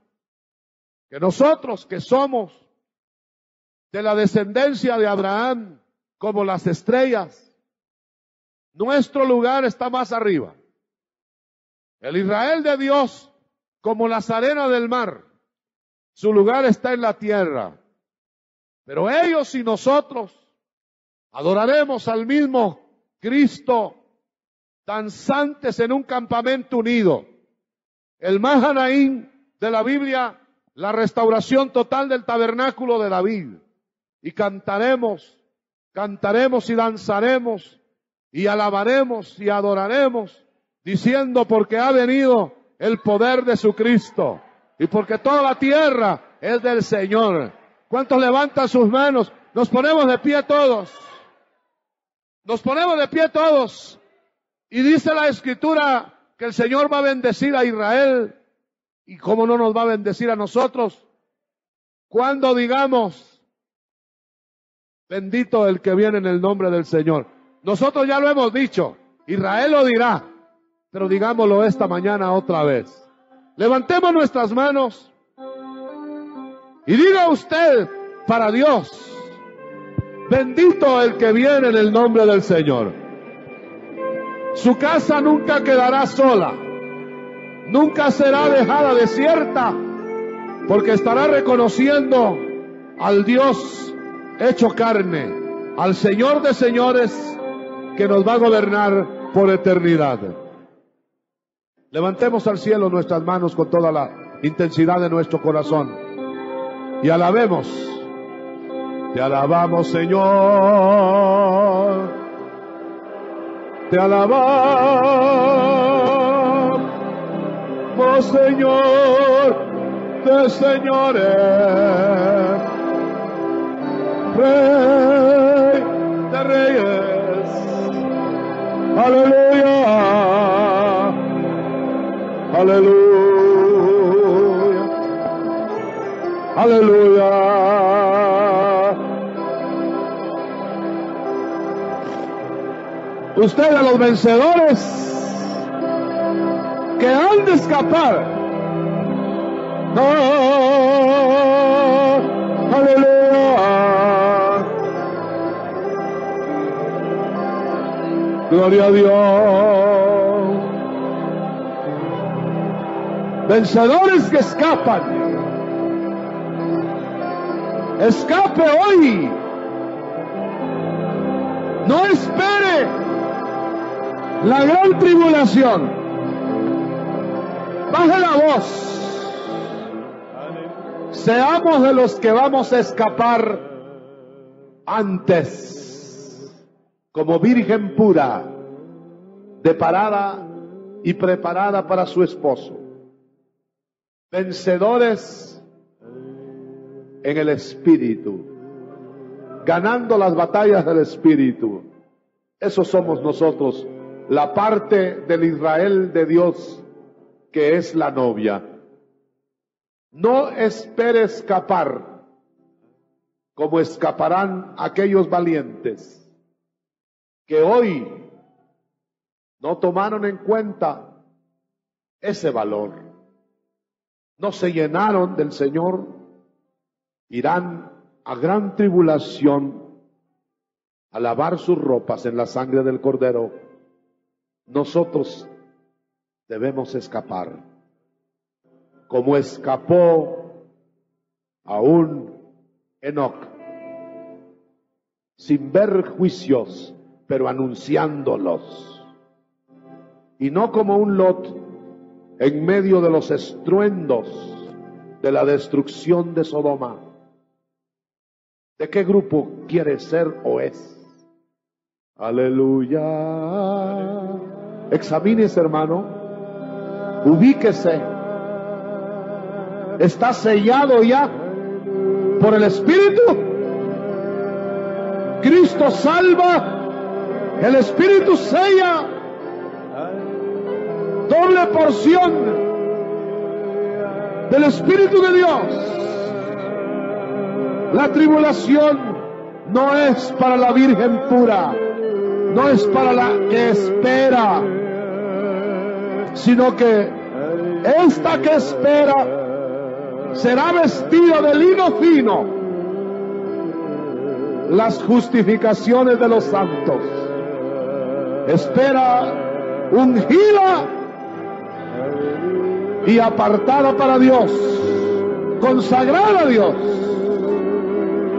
que nosotros que somos de la descendencia de Abraham, como las estrellas, nuestro lugar está más arriba. El Israel de Dios, como las arenas del mar, su lugar está en la tierra. Pero ellos y nosotros adoraremos al mismo Cristo, danzantes en un campamento unido. El Mahanaim de la Biblia, la restauración total del tabernáculo de David. Y cantaremos y danzaremos y alabaremos y adoraremos, diciendo porque ha venido el poder de su Cristo y porque toda la tierra es del Señor. ¿Cuántos levantan sus manos? Nos ponemos de pie todos. Nos ponemos de pie todos. Y dice la Escritura que el Señor va a bendecir a Israel. ¿Y cómo no nos va a bendecir a nosotros? Cuando digamos, bendito el que viene en el nombre del Señor. Nosotros ya lo hemos dicho, Israel lo dirá, pero digámoslo esta mañana otra vez. Levantemos nuestras manos y diga usted para Dios, bendito el que viene en el nombre del Señor. Su casa nunca quedará sola, nunca será dejada desierta, porque estará reconociendo al Dios hecho carne, al Señor de señores que nos va a gobernar por eternidad. Levantemos al cielo nuestras manos con toda la intensidad de nuestro corazón y alabemos. Te alabamos, Señor. Te alabamos, Señor de señores, Rey de reyes. Aleluya, aleluya, aleluya. Ustedes los vencedores que han de escapar. Aleluya. Gloria a Dios. Vencedores que escapan. Escape hoy. No espere la gran tribulación. Baje la voz. Seamos de los que vamos a escapar antes, como virgen pura, deparada y preparada para su esposo. Vencedores en el Espíritu, ganando las batallas del Espíritu. Eso somos nosotros, la parte del Israel de Dios que es la novia. No espere escapar como escaparán aquellos valientes que hoy no tomaron en cuenta ese valor, no se llenaron del Señor, irán a gran tribulación a lavar sus ropas en la sangre del Cordero. Nosotros debemos escapar, como escapó aún Enoc, sin ver juicios, pero anunciándolos, y no como un Lot en medio de los estruendos de la destrucción de Sodoma. ¿De qué grupo quiere ser o es? Aleluya. Examínese, hermano. Ubíquese. ¿Está sellado ya por el Espíritu? Cristo salva, el Espíritu sella. Doble porción del Espíritu de Dios. La tribulación no es para la virgen pura, no es para la que espera, sino que esta que espera será vestida de lino fino, las justificaciones de los santos. Espera ungida y apartada para Dios, consagrada a Dios,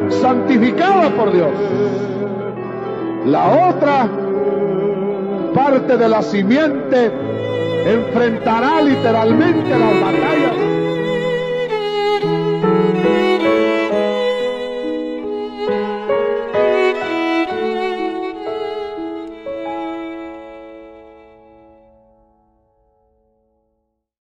santificada por Dios. La otra parte de la simiente enfrentará literalmente las batallas